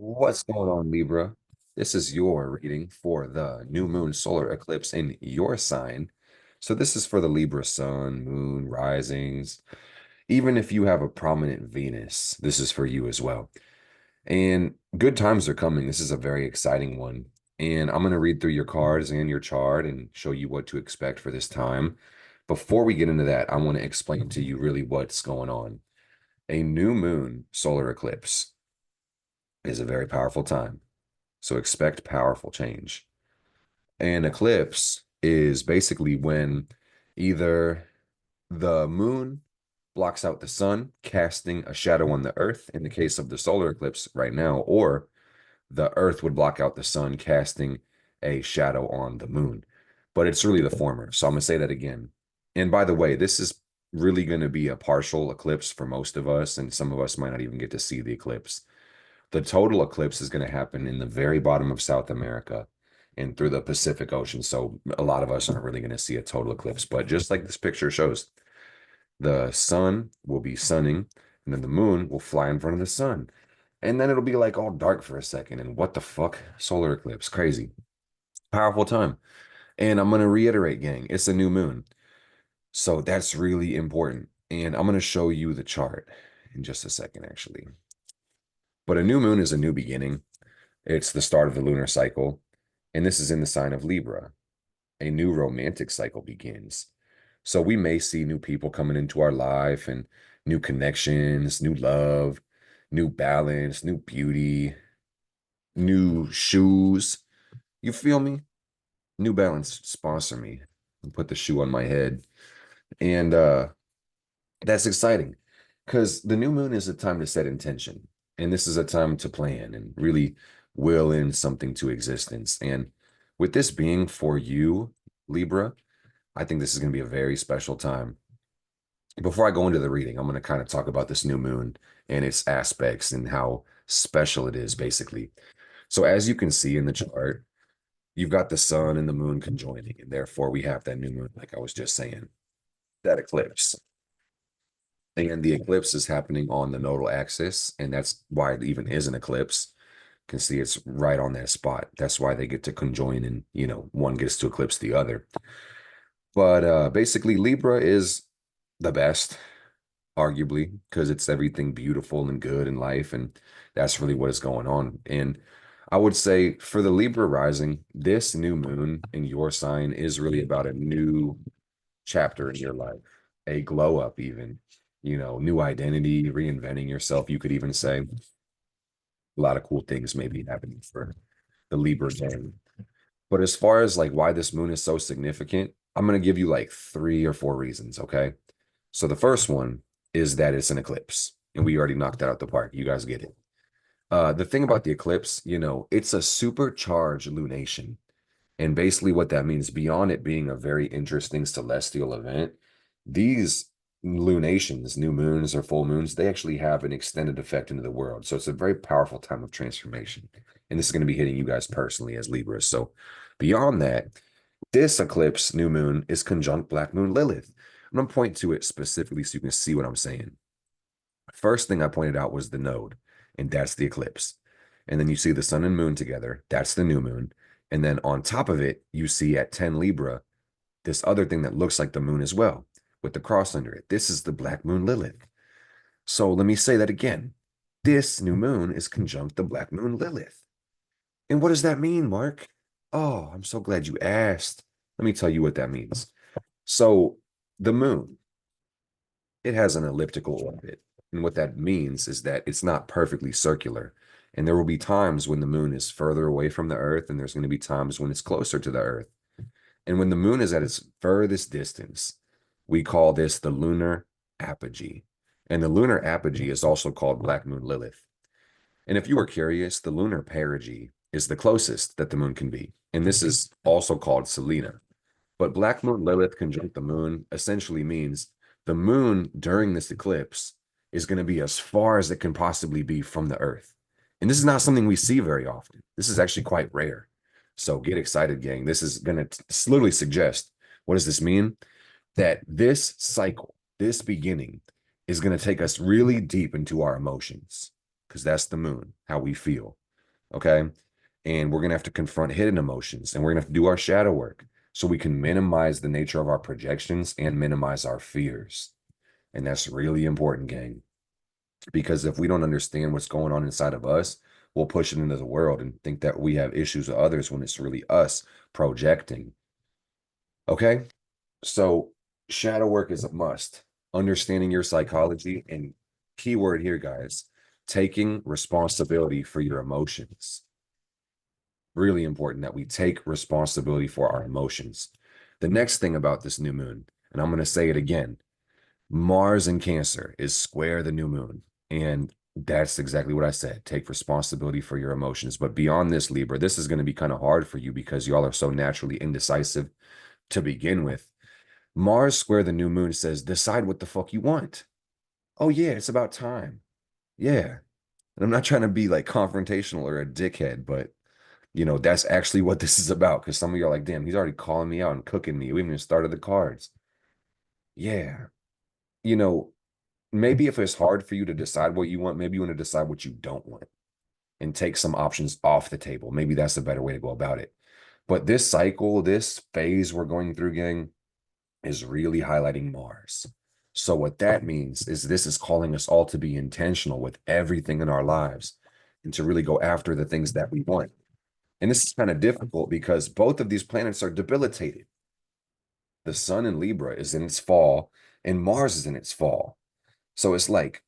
What's going on, Libra? This is your reading for the new moon solar eclipse in your sign. So this is for the Libra sun, moon, risings. Even if you have a prominent Venus, this is for you as well. And good times are coming. This is a very exciting one. And I'm going to read through your cards and your chart and show you what to expect for this time. Before we get into that, I want to explain to you really what's going on. A new moon solar eclipse is a very powerful time. So expect powerful change. An eclipse is basically when either the moon blocks out the sun, casting a shadow on the earth in the case of the solar eclipse right now, or the earth would block out the sun, casting a shadow on the moon. But it's really the former. So I'm going to say that again. And by the way, this is really going to be a partial eclipse for most of us, and some of us might not even get to see the eclipse. The total eclipse is going to happen in the very bottom of South America and through the Pacific Ocean. So a lot of us aren't really going to see a total eclipse. But just like this picture shows, the sun will be sunning, and then the moon will fly in front of the sun. And then it'll be like all dark for a second. And what the fuck? Solar eclipse. Crazy. Powerful time. And I'm going to reiterate, gang, it's a new moon. So that's really important. And I'm going to show you the chart in just a second, actually. But a new moon is a new beginning. It's the start of the lunar cycle, and this is in the sign of Libra. A new romantic cycle begins. So we may see new people coming into our life and new connections, new love, new balance, new beauty, new shoes. You feel me? New Balance sponsor me and put the shoe on my head. And that's exciting because the new moon is a time to set intention. And this is a time to plan and really will in something to existence. And with this being for you, Libra, I think this is going to be a very special time. Before I go into the reading, I'm going to kind of talk about this new moon and its aspects and how special it is, basically. So, as you can see in the chart, you've got the sun and the moon conjoining, and therefore we have that new moon, like I was just saying, that eclipse. And the eclipse is happening on the nodal axis, and that's why it even is an eclipse. You can see it's right on that spot. That's why they get to conjoin and, one gets to eclipse the other. But basically, Libra is the best, arguably, because it's everything beautiful and good in life, and that's really what is going on. And I would say for the Libra rising, this new moon in your sign is really about a new chapter in your life, a glow up, even, new identity, reinventing yourself. You could even say a lot of cool things may be happening for the Libra gang. But as far as like why this moon is so significant, I'm going to give you like 3 or 4 reasons. Okay. So the first one is that it's an eclipse, and we already knocked that out the park. You guys get it. The thing about the eclipse, it's a supercharged lunation. And basically, what that means, beyond it being a very interesting celestial event, these lunations, new moons or full moons, they actually have an extended effect into the world. So it's a very powerful time of transformation. And this is going to be hitting you guys personally as Libras. So beyond that, this eclipse, new moon, is conjunct Black Moon Lilith. I'm going to point to it specifically so you can see what I'm saying. First thing I pointed out was the node, and that's the eclipse. And then you see the sun and moon together. That's the new moon. And then on top of it, you see at 10 Libra, this other thing that looks like the moon as well, with the cross under it. This is the Black Moon Lilith. So let me say that again. This new moon is conjunct the Black Moon Lilith. And what does that mean, Mark? Oh, I'm so glad you asked. Let me tell you what that means. So the moon, it has an elliptical orbit. And what that means is that it's not perfectly circular. And there will be times when the moon is further away from the earth, and there's going to be times when it's closer to the earth. And when the moon is at its furthest distance, we call this the lunar apogee. And the lunar apogee is also called Black Moon Lilith. And if you were curious, the lunar perigee is the closest that the moon can be. And this is also called Selena. But Black Moon Lilith conjunct the moon essentially means the moon during this eclipse is going to be as far as it can possibly be from the earth. And this is not something we see very often. This is actually quite rare. So get excited, gang. This is going to literally suggest, what does this mean? That this cycle, this beginning, is going to take us really deep into our emotions, because that's the moon, how we feel. Okay. And we're going to have to confront hidden emotions and we're going to have to do our shadow work so we can minimize the nature of our projections and minimize our fears. And that's really important, gang, because if we don't understand what's going on inside of us, we'll push it into the world and think that we have issues with others when it's really us projecting. Okay. So shadow work is a must. Understanding your psychology and keyword here, guys, taking responsibility for your emotions. Really important that we take responsibility for our emotions. The next thing about this new moon, and I'm going to say it again, Mars in Cancer is square the new moon. And that's exactly what I said. Take responsibility for your emotions. But beyond this, Libra, this is going to be kind of hard for you because y'all are so naturally indecisive to begin with. Mars square the new moon says, decide what the fuck you want. Oh, yeah, it's about time. Yeah. And I'm not trying to be like confrontational or a dickhead, but that's actually what this is about. Because some of you are like, damn, he's already calling me out and cooking me. We haven't even started the cards. Yeah. You know, maybe if it's hard for you to decide what you want, maybe you want to decide what you don't want and take some options off the table. Maybe that's a better way to go about it. But this cycle, this phase we're going through, gang, is really highlighting Mars. So what that means is this is calling us all to be intentional with everything in our lives and to really go after the things that we want. And this is kind of difficult because both of these planets are debilitated. The sun in Libra is in its fall and Mars is in its fall. So it's like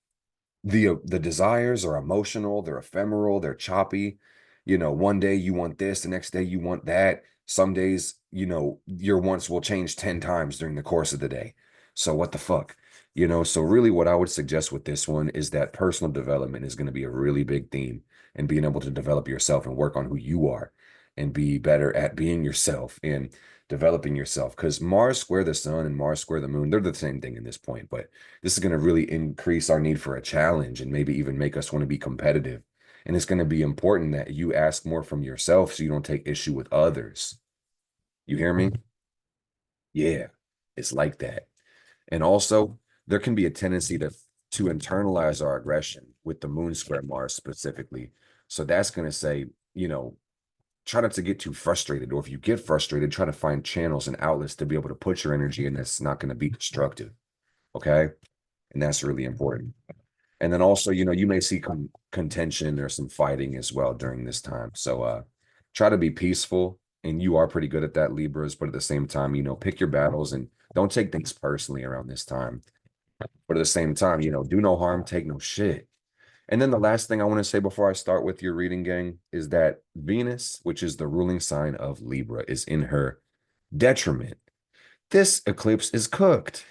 the desires are emotional, they're ephemeral, they're choppy. One day you want this, the next day you want that. Some days, your wants will change 10 times during the course of the day. So what the fuck? So really what I would suggest with this one is that personal development is going to be a really big theme and being able to develop yourself and work on who you are and be better at being yourself and developing yourself. Because Mars square the sun and Mars square the moon, they're the same thing in this point, but this is going to really increase our need for a challenge and maybe even make us want to be competitive. And it's going to be important that you ask more from yourself so you don't take issue with others. You hear me? Yeah, it's like that. And also, there can be a tendency to internalize our aggression with the moon square Mars specifically. So that's going to say, you know, try not to get too frustrated, or if you get frustrated, try to find channels and outlets to be able to put your energy in that's not going to be destructive. Okay. And that's really important. And then also, you may see contention or some fighting as well during this time. So try to be peaceful. And you are pretty good at that, Libras, but at the same time, pick your battles and don't take things personally around this time. But at the same time, do no harm, take no shit. And then the last thing I want to say before I start with your reading, gang, is that Venus, which is the ruling sign of Libra, is in her detriment. This eclipse is cooked.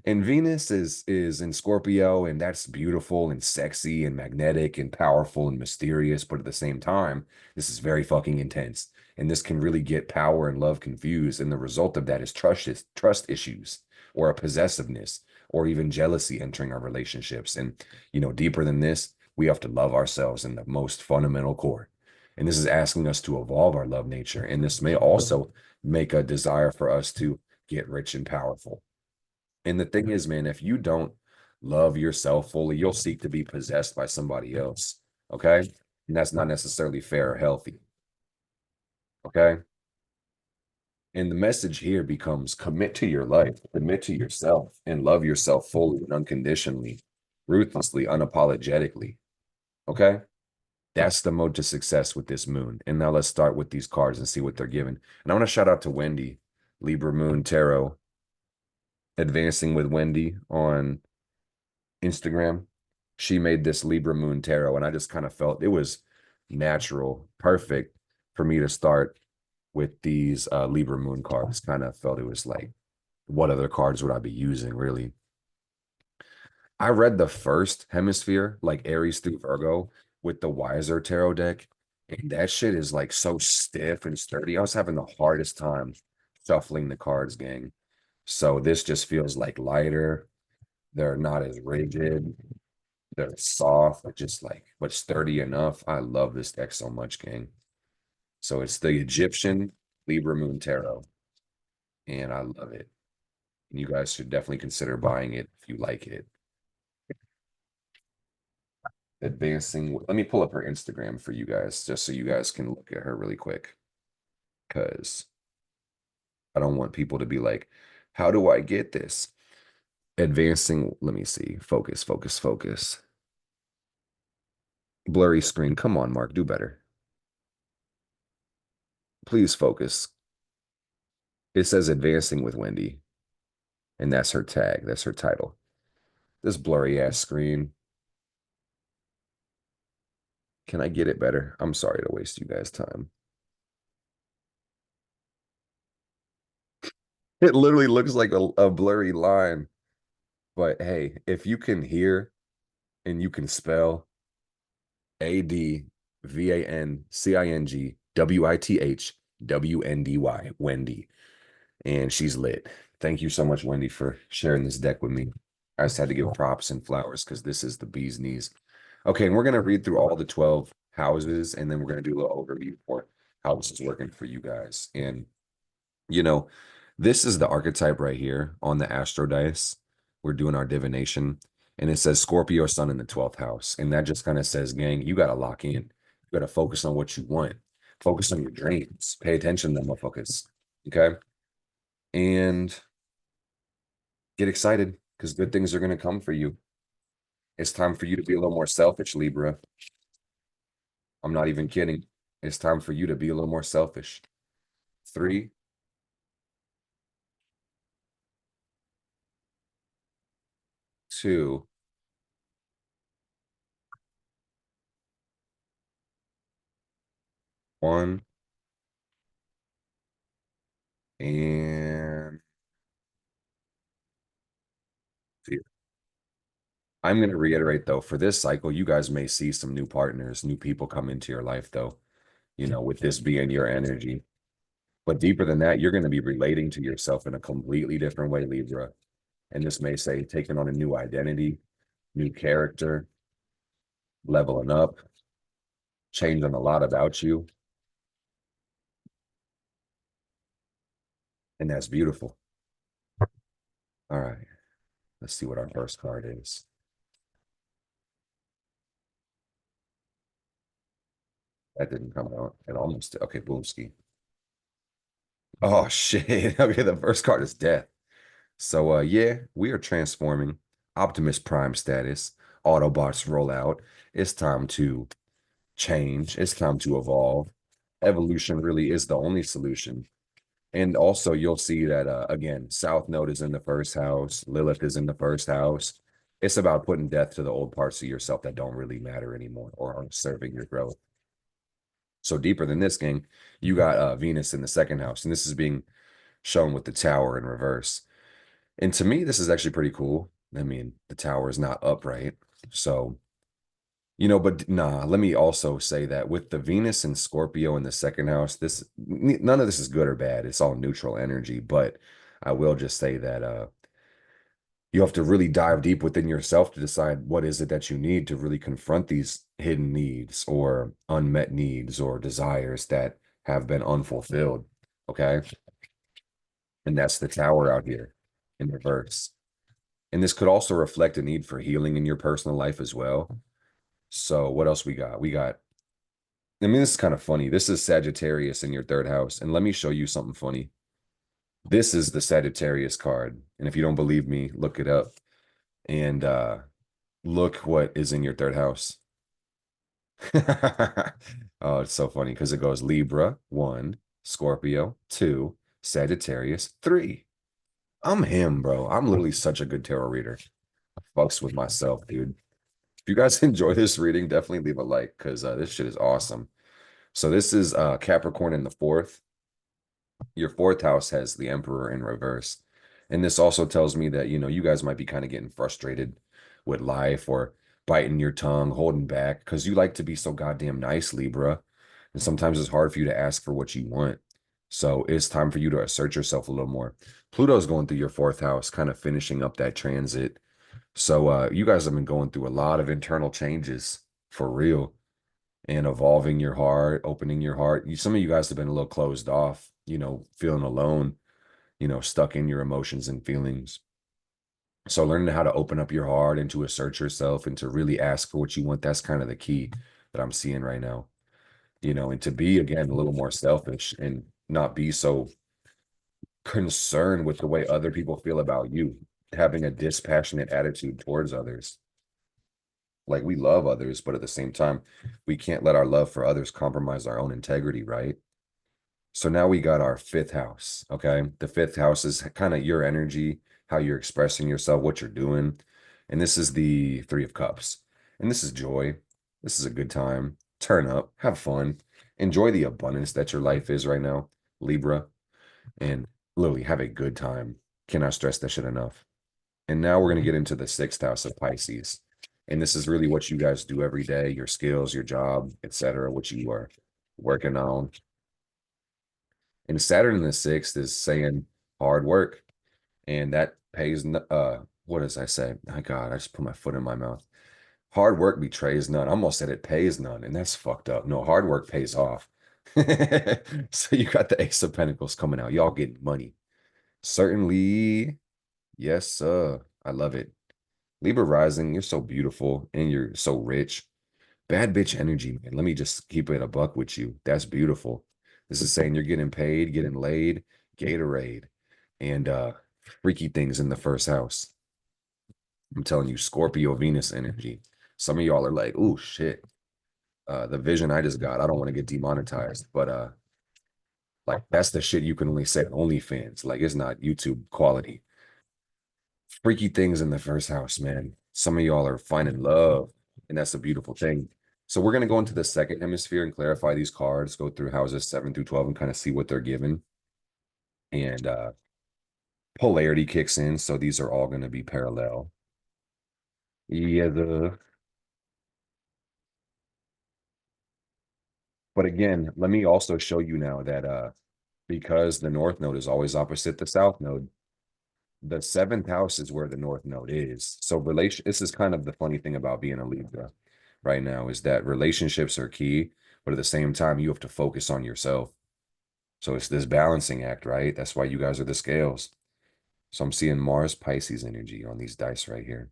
And Venus is in Scorpio, and that's beautiful and sexy and magnetic and powerful and mysterious, but at the same time, this is very fucking intense. And this can really get power and love confused. And the result of that is trust issues or a possessiveness or even jealousy entering our relationships. And deeper than this, we have to love ourselves in the most fundamental core. And this is asking us to evolve our love nature. And this may also make a desire for us to get rich and powerful. And the thing is, man, if you don't love yourself fully, you'll seek to be possessed by somebody else. Okay. And that's not necessarily fair or healthy. Okay. And the message here becomes commit to your life, commit to yourself, and love yourself fully and unconditionally, ruthlessly, unapologetically. Okay. That's the mode to success with this moon. And now let's start with these cards and see what they're giving. And I want to shout out to Wendy, Libra Moon Tarot, advancing with Wendy on Instagram. She made this Libra Moon Tarot, and I just kind of felt it was natural, perfect for me to start with these Libra Moon cards. Kind of felt it was like, what other cards would I be using, really? I read the first hemisphere, like Aries through Virgo, with the Wiser Tarot deck, and that shit is like so stiff and sturdy. I was having the hardest time shuffling the cards, gang. So this just feels like lighter. They're not as rigid. They're soft, but just like, but sturdy enough. I love this deck so much, gang. So it's the Egyptian Libra Moon Tarot, and I love it. And you guys should definitely consider buying it if you like it. Advancing. Let me pull up her Instagram for you guys, just so you guys can look at her really quick. Because I don't want people to be like, how do I get this? Advancing. Let me see. Focus, focus, focus. Blurry screen. Come on, Mark. Do better. Please focus. It says advancing with Wendy, and that's her tag. That's her title. This blurry ass screen. Can I get it better? I'm sorry to waste you guys' time. It literally looks like a blurry line. But hey, if you can hear and you can spell ADVANCINGWITHWNDY, Wendy, and she's lit. Thank you so much, Wendy, for sharing this deck with me. I just had to give props and flowers because this is the bee's knees. Okay, and we're going to read through all the 12 houses, and then we're going to do a little overview for how this is working for you guys. And, you know, this is the archetype right here on the Astro Dice. We're doing our divination, and it says Scorpio Sun in the 12th house. And that just kind of says, gang, you got to lock in. You got to focus on what you want. Focus on your dreams. Pay attention to them, motherfuckers. Okay? And get excited because good things are going to come for you. It's time for you to be a little more selfish, Libra. I'm not even kidding. It's time for you to be a little more selfish. 3, 2, 1, and I'm going to reiterate though, for this cycle, you guys may see some new partners, new people come into your life though, with this being your energy. But deeper than that, you're going to be relating to yourself in a completely different way, Libra. And this may say taking on a new identity, new character, leveling up, changing a lot about you. And that's beautiful. All right. Let's see what our first card is. That didn't come out. It almost did. Okay, Boomski. Oh shit. Okay, the first card is death. So yeah, we are transforming. Optimus Prime status. Autobots roll out. It's time to change. It's time to evolve. Evolution really is the only solution. And also you'll see that again, South Node is in the first house, Lilith is in the first house. It's about putting death to the old parts of yourself that don't really matter anymore or aren't serving your growth. So deeper than this, gang, you got Venus in the second house, and this is being shown with the tower in reverse. And to me, this is actually pretty cool. I mean, the tower is not upright. So, but nah, let me also say that with the Venus and Scorpio in the second house, none of this is good or bad. It's all neutral energy. But I will just say that you have to really dive deep within yourself to decide what is it that you need to really confront these hidden needs or unmet needs or desires that have been unfulfilled. Okay. And that's the tower out here in reverse. And this could also reflect a need for healing in your personal life as well. So what else we got? I mean, this is kind of funny. This is Sagittarius in your third house. And let me show you something funny. This is the Sagittarius card. And if you don't believe me, look it up. And look what is in your third house. Oh, it's so funny because it goes Libra, 1, Scorpio, 2, Sagittarius, 3. I'm him, bro. I'm literally such a good tarot reader. Fucks with myself, dude. If you guys enjoy this reading, definitely leave a like because this shit is awesome. So this is Capricorn in the fourth. Your fourth house has the Emperor in reverse. And this also tells me that, you guys might be kind of getting frustrated with life or biting your tongue, holding back because you like to be so goddamn nice, Libra. And sometimes it's hard for you to ask for what you want. So it's time for you to assert yourself a little more. Pluto's going through your fourth house, kind of finishing up that transit. So you guys have been going through a lot of internal changes for real and evolving your heart, opening your heart. Some of you guys have been a little closed off, feeling alone, stuck in your emotions and feelings. So learning how to open up your heart and to assert yourself and to really ask for what you want, that's kind of the key that I'm seeing right now. And to be again a little more selfish and not be so concerned with the way other people feel about you, having a dispassionate attitude towards others. Like we love others, but at the same time, we can't let our love for others compromise our own integrity, right? So now we got our fifth house. Okay. The fifth house is kind of your energy, how you're expressing yourself, what you're doing. And this is the Three of Cups. And this is joy. This is a good time. Turn up, have fun, enjoy the abundance that your life is right now, Libra, and literally have a good time. Cannot stress that shit enough. And now we're going to get into the sixth house of Pisces. And this is really what you guys do every day, your skills, your job, etc., what you are working on. And Saturn in the sixth is saying hard work, and that pays. What does I say? My God, I just put my foot in my mouth. Hard work betrays none. I almost said it pays none, and that's fucked up. No, hard work pays off. So you got the Ace of Pentacles coming out. Y'all getting money. Certainly, yes, sir. I love it. Libra rising, you're so beautiful and you're so rich. Bad bitch energy, man. Let me just keep it a buck with you. That's beautiful. This is saying you're getting paid, getting laid, Gatorade, and freaky things in the first house. I'm telling you, Scorpio Venus energy. Some of y'all are like, oh shit. The vision I just got, I don't want to get demonetized, but like that's the shit you can only say on OnlyFans. Like it's not YouTube quality. Freaky things in the first house, man. Some of y'all are finding love, and that's a beautiful thing. So we're gonna go into the second hemisphere and clarify these cards, go through houses 7 through 12 and kind of see what they're given. And polarity kicks in, so these are all gonna be parallel. Yeah, but again, let me also show you now that because the north node is always opposite the south node, the seventh house is where the north node is. So this is kind of the funny thing about being a Libra right now is that relationships are key, but at the same time, you have to focus on yourself. So it's this balancing act, right? That's why you guys are the scales. So I'm seeing Mars Pisces energy on these dice right here.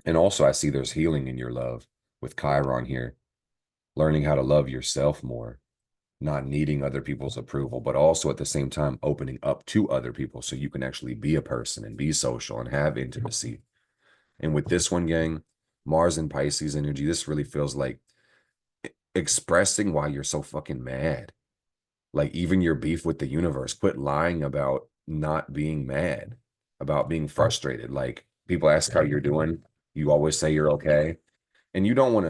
And also I see there's healing in your love with Chiron here, learning how to love yourself more, not needing other people's approval, but also at the same time opening up to other people so you can actually be a person and be social and have intimacy. And with this one, gang, Mars and Pisces energy, this really feels like expressing why you're so fucking mad. Like even your beef with the universe, quit lying about not being mad, about being frustrated. Like people ask how you're doing, you always say you're okay. And you don't want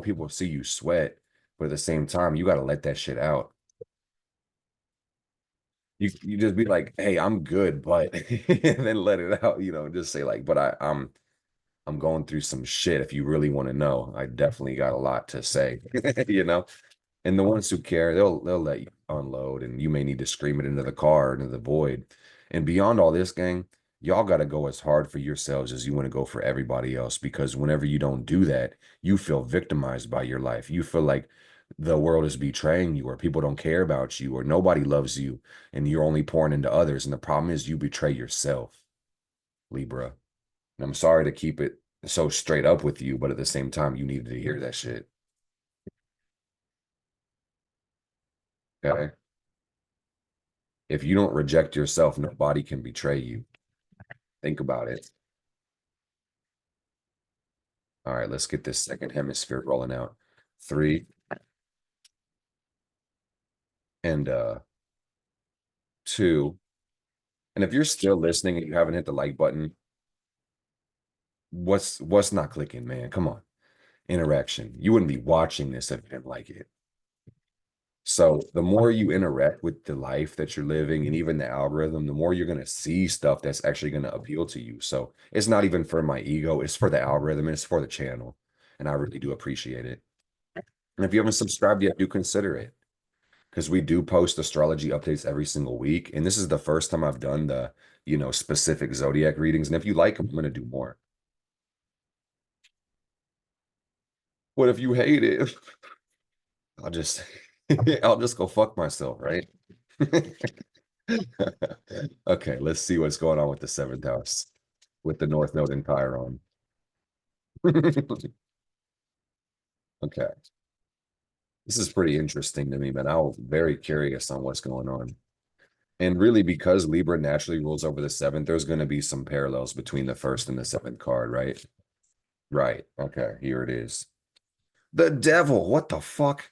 people to see you sweat, but at the same time, you got to let that shit out. You just be like, hey, I'm good, but and then let it out, just say like, but I'm going through some shit. If you really want to know, I definitely got a lot to say, you know. And the ones who care, they'll let you unload, and you may need to scream it into the car, into the void. And beyond all this, gang, y'all got to go as hard for yourselves as you want to go for everybody else. Because whenever you don't do that, you feel victimized by your life. You feel like the world is betraying you, or people don't care about you, or nobody loves you, and you're only pouring into others. And the problem is you betray yourself, Libra. And I'm sorry to keep it so straight up with you, but at the same time, you needed to hear that shit. Okay. If you don't reject yourself, nobody can betray you. Think about it. All right, let's get this second hemisphere rolling out. Three and two. And if you're still listening and you haven't hit the like button, what's not clicking, man? Come on. Interaction. You wouldn't be watching this if you didn't like it. So the more you interact with the life that you're living and even the algorithm, the more you're going to see stuff that's actually going to appeal to you. So it's not even for my ego, it's for the algorithm, and it's for the channel. And I really do appreciate it. And if you haven't subscribed yet, do consider it because we do post astrology updates every single week. And this is the first time I've done the, specific zodiac readings. And if you like them, I'm going to do more. What if you hate it? I'll just, I'll just go fuck myself, right? Okay, let's see what's going on with the seventh house. with the North Node and Chiron. Okay. This is pretty interesting to me, man. I'm very curious on what's going on. And really, because Libra naturally rules over the seventh, there's going to be some parallels between the first and the seventh card, right? Right. Okay. Here it is. The devil. What the fuck?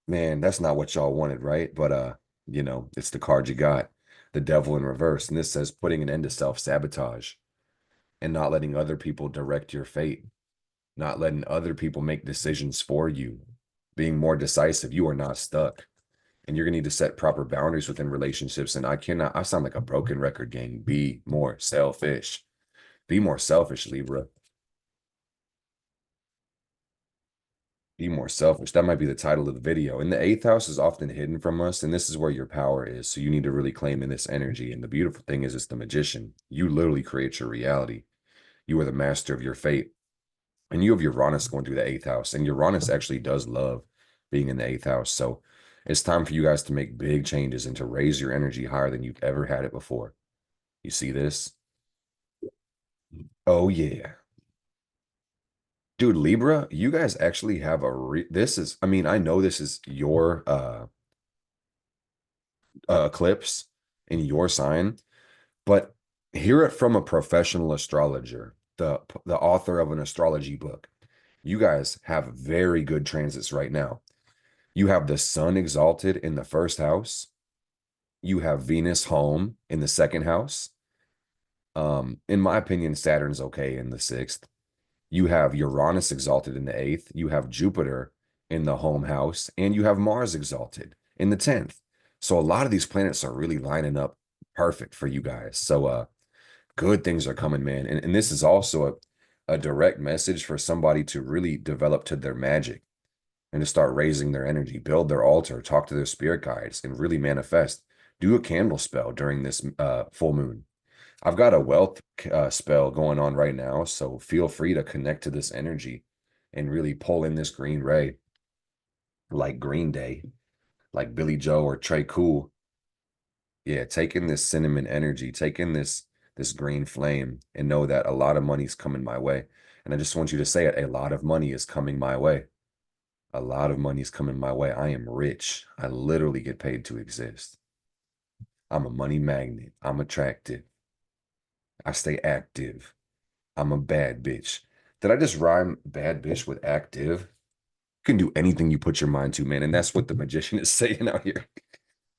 Man, that's not what y'all wanted, right? But it's the card you got. The devil in reverse. And this says putting an end to self-sabotage and not letting other people direct your fate, not letting other people make decisions for you, being more decisive. You are not stuck. And you're gonna need to set proper boundaries within relationships. And I sound like a broken record, gang. Be more selfish. Be more selfish, Libra. Be more selfish. That might be the title of the video. And the eighth house is often hidden from us, and this is where your power is. So you need to really claim in this energy. And the beautiful thing is, it's the magician. You literally create your reality. You are the master of your fate. And you have Uranus going through the eighth house. And Uranus actually does love being in the eighth house. So it's time for you guys to make big changes and to raise your energy higher than you've ever had it before. You see this? Oh, yeah. Dude, Libra, you guys actually have this is, I mean, I know this is your eclipse in your sign, but hear it from a professional astrologer, the author of an astrology book. You guys have very good transits right now. You have the sun exalted in the first house. You have Venus home in the second house. In my opinion, Saturn's okay in the sixth. You have Uranus exalted in the eighth. You have Jupiter in the home house, and you have Mars exalted in the 10th. So a lot of these planets are really lining up perfect for you guys. So good things are coming, man. And this is also a direct message for somebody to really develop to their magic and to start raising their energy, build their altar, talk to their spirit guides, and really manifest. Do a candle spell during this full moon. I've got a wealth spell going on right now, so feel free to connect to this energy and really pull in this green ray, like Green Day, like Billy Joe or Trey Cool. Yeah, take in this cinnamon energy, take in this green flame, and know that a lot of money's coming my way. And I just want you to say it, a lot of money is coming my way. A lot of money is coming my way. I am rich. I literally get paid to exist. I'm a money magnet. I'm attractive. I stay active. I'm a bad bitch. Did I just rhyme bad bitch with active? You can do anything you put your mind to, man. And that's what the magician is saying out here.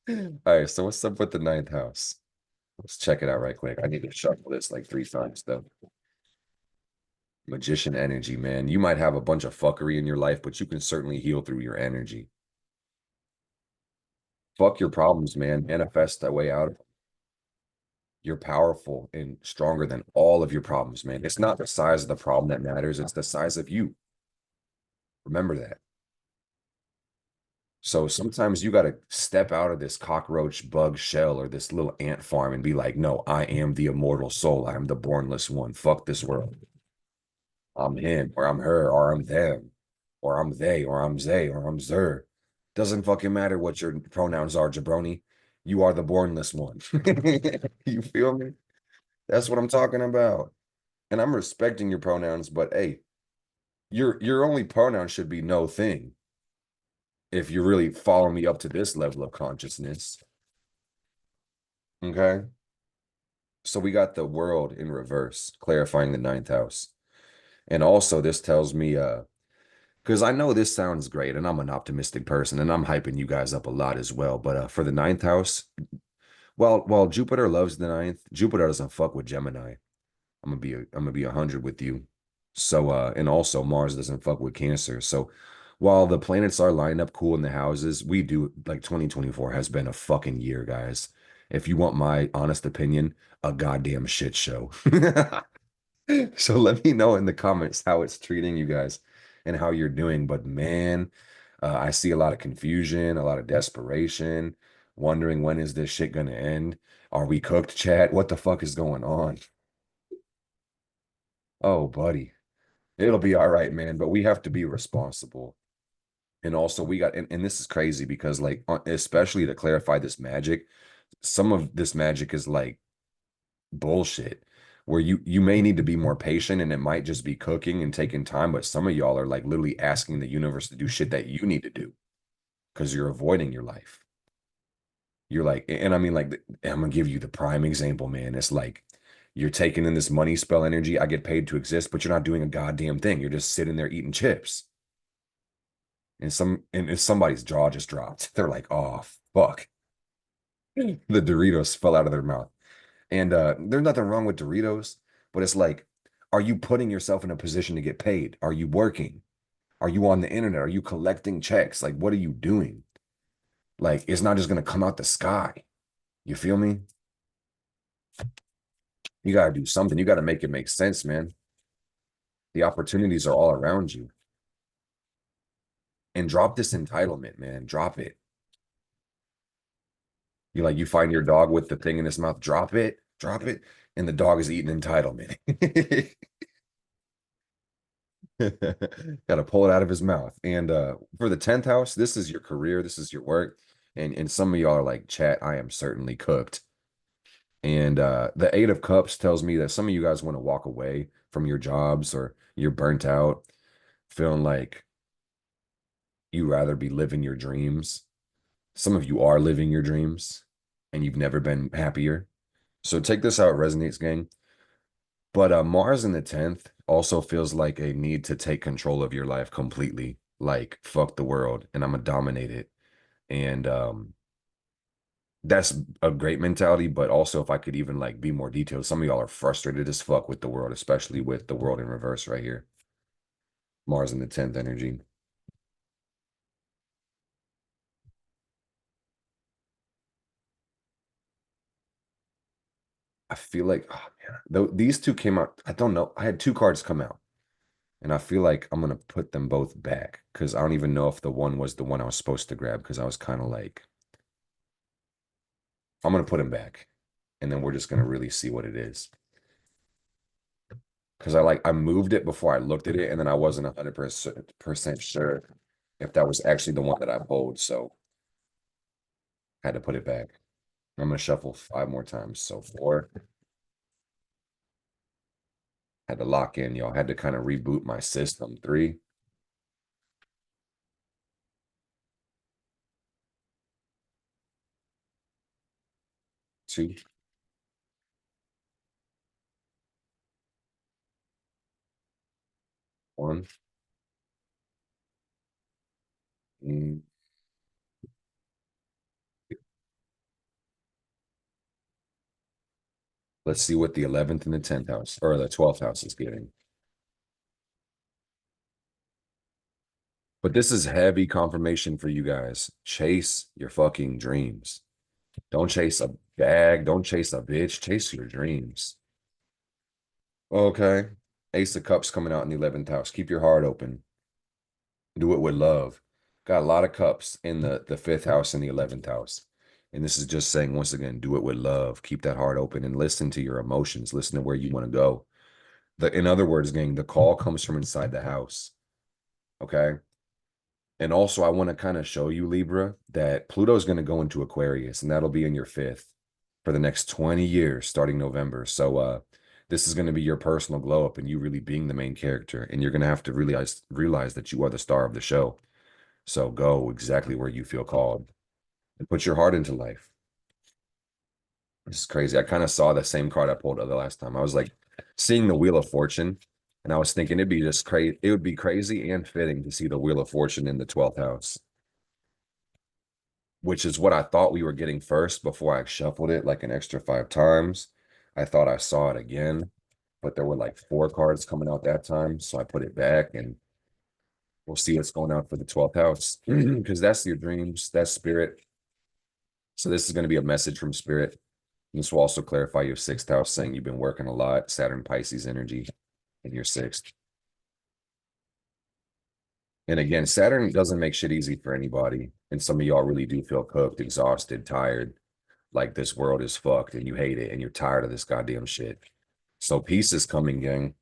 All right, so what's up with the ninth house? Let's check it out right quick. I need to shuffle this like 3 times, though. Magician energy, man. You might have a bunch of fuckery in your life, but you can certainly heal through your energy. Fuck your problems, man. Manifest that way out. You're powerful and stronger than all of your problems, man. It's not the size of the problem that matters, it's the size of you. Remember that. So sometimes you got to step out of this cockroach bug shell or this little ant farm and be like, no, I am the immortal soul. I am the bornless one. Fuck this world. I'm him or I'm her or I'm them or I'm they or I'm they or I'm zer. Doesn't fucking matter what your pronouns are, jabroni. You are the bornless one. You feel me? That's what I'm talking about. And I'm respecting your pronouns, but hey, your only pronoun should be no thing if you're really following me up to this level of consciousness. Okay. So we got the world in reverse, clarifying the ninth house. And also this tells me because I know this sounds great and I'm an optimistic person and I'm hyping you guys up a lot as well. But for the ninth house, while Jupiter loves the ninth, Jupiter doesn't fuck with Gemini. I'm gonna be 100 with you. So and also Mars doesn't fuck with Cancer. So while the planets are lined up cool in the houses, we do like 2024 has been a fucking year, guys. If you want my honest opinion, a goddamn shit show. So let me know in the comments how it's treating you guys and how you're doing. But man, I see a lot of confusion, a lot of desperation, wondering when is this shit gonna end? Are we cooked, chat? What the fuck is going on? Oh, buddy. It'll be all right, man. But we have to be responsible. And also we got and this is crazy because like especially to clarify this magic, some of this magic is like bullshit. where you may need to be more patient and it might just be cooking and taking time, but some of y'all are like literally asking the universe to do shit that you need to do because you're avoiding your life. You're like, and I mean, like, I'm gonna give you the prime example, man. It's like you're taking in this money spell energy. I get paid to exist, but you're not doing a goddamn thing. You're just sitting there eating chips. And somebody's jaw just dropped. They're like, oh fuck. The Doritos fell out of their mouth. And there's nothing wrong with Doritos, but it's like, are you putting yourself in a position to get paid? Are you working? Are you on the internet? Are you collecting checks? Like, what are you doing? Like, it's not just gonna come out the sky. You feel me? You gotta do something. You gotta make it make sense, man. The opportunities are all around you. And drop this entitlement, man. Drop it. You find your dog with the thing in his mouth, drop it, and the dog is eating entitlement. Got to pull it out of his mouth. And for the 10th house, this is your career, this is your work. And some of y'all are like, chat, I am certainly cooked. And the 8 of Cups tells me that some of you guys want to walk away from your jobs or you're burnt out, feeling like you rather be living your dreams. Some of you are living your dreams and you've never been happier. So take this how it resonates, gang. But Mars in the 10th also feels like a need to take control of your life completely. Like, fuck the world and I'm gonna dominate it. And that's a great mentality. But also, if I could even like be more detailed, some of y'all are frustrated as fuck with the world, especially with the world in reverse right here. Mars in the 10th energy. I feel like, oh man, though these two came out. I don't know. I had 2 cards come out. And I feel like I'm gonna put them both back because I don't even know if the one was the one I was supposed to grab because I was kind of like, I'm gonna put him back, and then we're just gonna really see what it is. Because I moved it before I looked at it, and then I wasn't 100% sure if that was actually the one that I pulled, so I had to put it back. I'm gonna shuffle 5 more times. So 4, had to lock in, y'all. Had to kind of reboot my system. 3, 2, 1. Mm. Let's see what the 11th and the 10th house or the 12th house is giving. But this is heavy confirmation for you guys. Chase your fucking dreams. Don't chase a bag. Don't chase a bitch. Chase your dreams. Okay. Ace of Cups coming out in the 11th house. Keep your heart open. Do it with love. Got a lot of cups in the 5th house and the 11th house. And this is just saying, once again, do it with love. Keep that heart open and listen to your emotions. Listen to where you want to go. In other words, gang, the call comes from inside the house. Okay. And also, I want to kind of show you, Libra, that Pluto's going to go into Aquarius, and that'll be in your 5th for the next 20 years, starting November. So, this is going to be your personal glow up and you really being the main character. And you're going to have to realize that you are the star of the show. So go exactly where you feel called and put your heart into life. This is crazy. I kind of saw the same card I pulled the last time. I was like seeing the Wheel of Fortune, and I was thinking it'd be just crazy. It would be crazy and fitting to see the Wheel of Fortune in the 12th house, which is what I thought we were getting first before I shuffled it like an extra 5 times. I thought I saw it again, but there were like 4 cards coming out that time. So I put it back and we'll see what's going on for the 12th house because that's your dreams, that's spirit. So this is going to be a message from spirit. This will also clarify your 6th house, saying you've been working a lot, Saturn Pisces energy in your 6th. And again, Saturn doesn't make shit easy for anybody. And some of y'all really do feel cooked, exhausted, tired, like this world is fucked and you hate it and you're tired of this goddamn shit. So peace is coming, gang,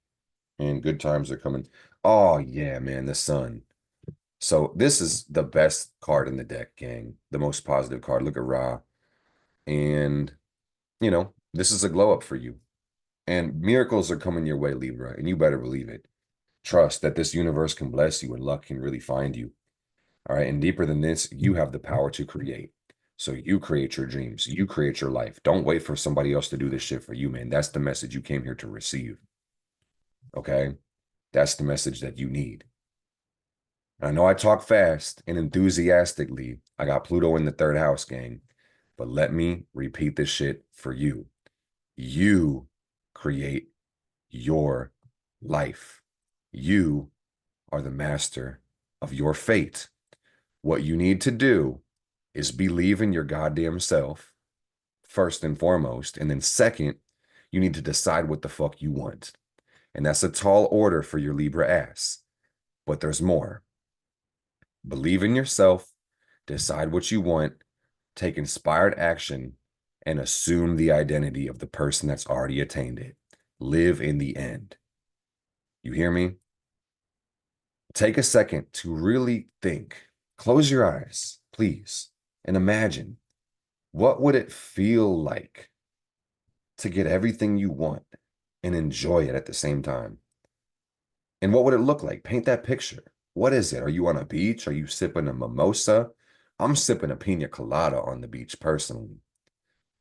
and good times are coming. Oh, yeah, man, the sun. So this is the best card in the deck, gang. The most positive card. Look at Ra. And, this is a glow up for you. And miracles are coming your way, Libra, and you better believe it. Trust that this universe can bless you and luck can really find you. All right. And deeper than this, you have the power to create. So you create your dreams, you create your life. Don't wait for somebody else to do this shit for you, man. That's the message you came here to receive. Okay. That's the message that you need. I know I talk fast and enthusiastically. I got Pluto in the third house, gang. But let me repeat this shit for you. You create your life. You are the master of your fate. What you need to do is believe in your goddamn self, first and foremost. And then, second, you need to decide what the fuck you want. And that's a tall order for your Libra ass. But there's more. Believe in yourself, decide what you want, take inspired action, and assume the identity of the person that's already attained it. Live in the end. You hear me? Take a second to really think. Close your eyes, please, and imagine what would it feel like to get everything you want and enjoy it at the same time? And what would it look like? Paint that picture. What is it? Are you on a beach? Are you sipping a mimosa? I'm sipping a pina colada on the beach personally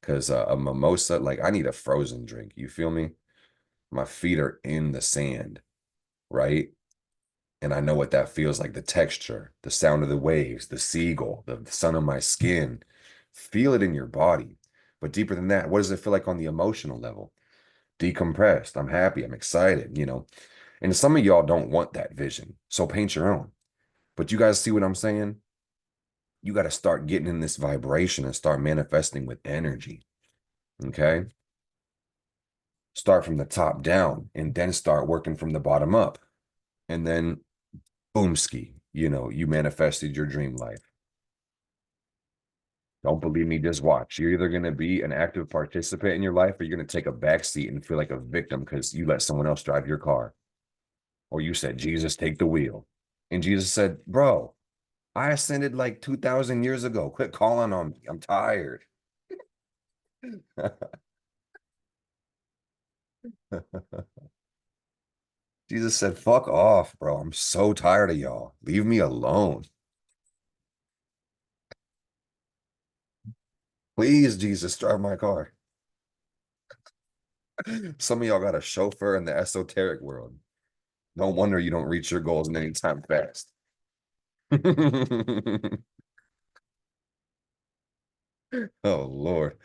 because a mimosa, like I need a frozen drink. You feel me? My feet are in the sand, right? And I know what that feels like, the texture, the sound of the waves, the seagull, the sun on my skin. Feel it in your body. But deeper than that, what does it feel like on the emotional level? Decompressed. I'm happy. I'm excited, you know. And some of y'all don't want that vision. So paint your own. But you guys see what I'm saying? You got to start getting in this vibration and start manifesting with energy. Okay. Start from the top down and then start working from the bottom up. And then boomski, you manifested your dream life. Don't believe me, just watch. You're either going to be an active participant in your life or you're going to take a back seat and feel like a victim because you let someone else drive your car. Or you said, Jesus, take the wheel. And Jesus said, bro, I ascended like 2,000 years ago. Quit calling on me. I'm tired. Jesus said, fuck off, bro. I'm so tired of y'all. Leave me alone. Please, Jesus, drive my car. Some of y'all got a chauffeur in the esoteric world. No wonder you don't reach your goals in any time fast. Oh, Lord.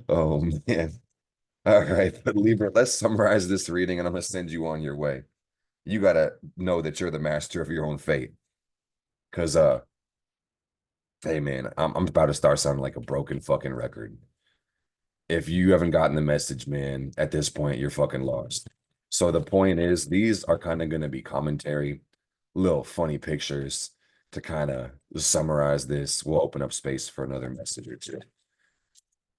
Oh, man. All right. But Libra, let's summarize this reading and I'm going to send you on your way. You got to know that you're the master of your own fate. Because, hey, man, I'm about to start sounding like a broken fucking record. If you haven't gotten the message, man, at this point, you're fucking lost. So the point is, these are kind of going to be commentary, little funny pictures to kind of summarize this. We'll open up space for another message or two.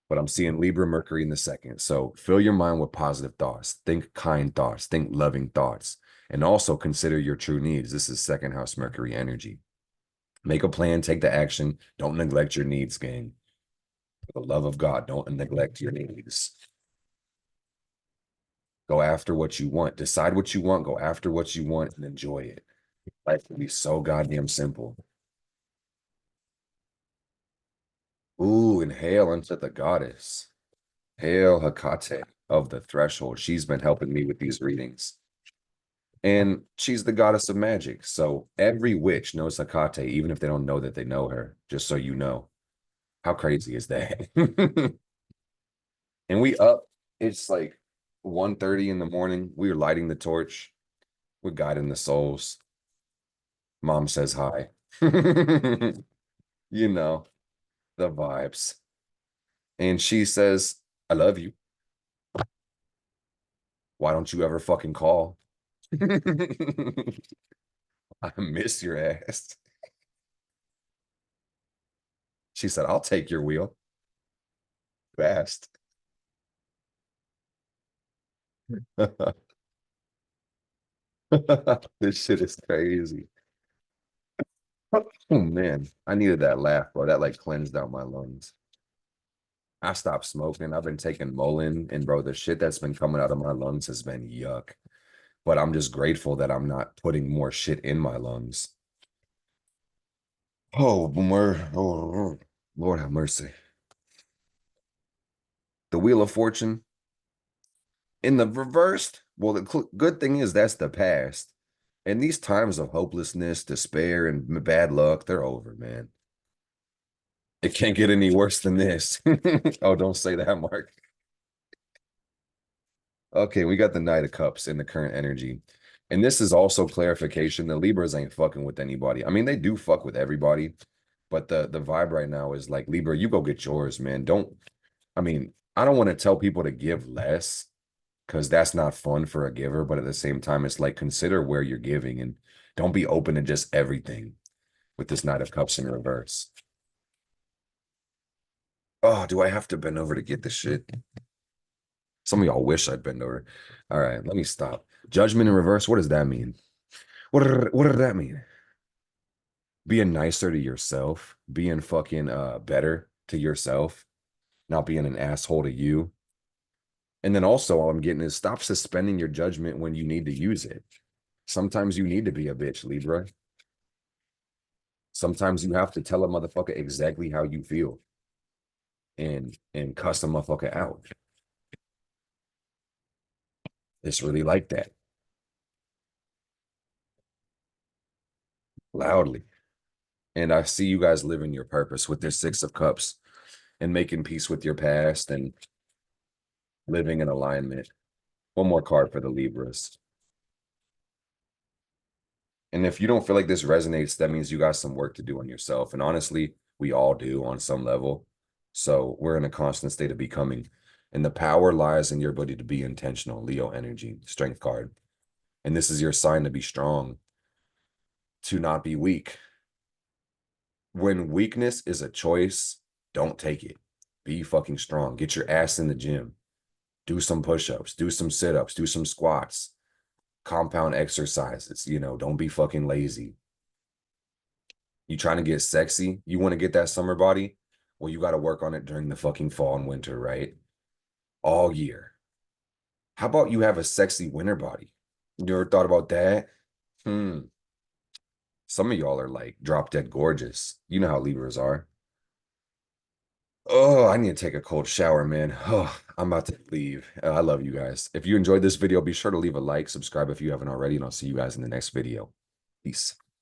But I'm seeing Libra Mercury in the second. So fill your mind with positive thoughts. Think kind thoughts. Think loving thoughts. And also consider your true needs. This is second house Mercury energy. Make a plan, take the action. Don't neglect your needs, gang. For the love of God, don't neglect your needs. Go after what you want. Decide what you want. Go after what you want and enjoy it. Life can be so goddamn simple. Ooh, and hail unto the goddess. Hail Hecate of the threshold. She's been helping me with these readings. And she's the goddess of magic. So every witch knows Hecate, even if they don't know that they know her, just so you know. How crazy is that? And we up, it's like 1:30 in the morning. We are lighting the torch. We're guiding the souls. Mom says hi. You know, the vibes. And she says, I love you. Why don't you ever fucking call? I miss your ass. She said, I'll take your wheel fast. This shit is crazy. Oh man, I needed that laugh, bro. That like cleansed out my lungs. I stopped smoking. I've been taking Mullen, and bro, the shit that's been coming out of my lungs has been yuck. But I'm just grateful that I'm not putting more shit in my lungs. Oh, Lord have mercy. The Wheel of Fortune in the reversed. Well, the good thing is that's the past. And these times of hopelessness, despair, and bad luck, they're over, man. It can't get any worse than this. Oh, don't say that, Mark. Okay, we got the Knight of Cups in the current energy. And this is also clarification. The Libras ain't fucking with anybody. I mean, they do fuck with everybody, but the vibe right now is like, Libra, you go get yours, man. Don't, I mean, I don't want to tell people to give less because that's not fun for a giver, but at the same time, it's like consider where you're giving and don't be open to just everything with this Knight of Cups in reverse. Oh, do I have to bend over to get this shit? Some of y'all wish I'd bend over. All right, let me stop. Judgment in reverse. What does that mean? What did that mean? Being nicer to yourself, being fucking better to yourself, not being an asshole to you. And then also all I'm getting is stop suspending your judgment when you need to use it. Sometimes you need to be a bitch, Libra. Sometimes you have to tell a motherfucker exactly how you feel and cuss a motherfucker out. It's really like that. Loudly. And I see you guys living your purpose with this Six of Cups and making peace with your past and living in alignment. One more card for the Libras. And if you don't feel like this resonates, that means you got some work to do on yourself. And honestly, we all do on some level. So we're in a constant state of becoming. And the power lies in your ability to be intentional, Leo energy, strength card. And this is your sign to be strong, to not be weak. When weakness is a choice, don't take it. Be fucking strong. Get your ass in the gym. Do some push-ups, do some sit-ups, do some squats, compound exercises. Don't be fucking lazy. You trying to get sexy? You want to get that summer body? Well, you got to work on it during the fucking fall and winter, right? All year. How about you have a sexy winter body? You ever thought about that? Some of y'all are like drop dead gorgeous. You know how Libras are. Oh, I need to take a cold shower, man. Oh, I'm about to leave. I love you guys. If you enjoyed this video, be sure to leave a like, subscribe if you haven't already, and I'll see you guys in the next video. Peace.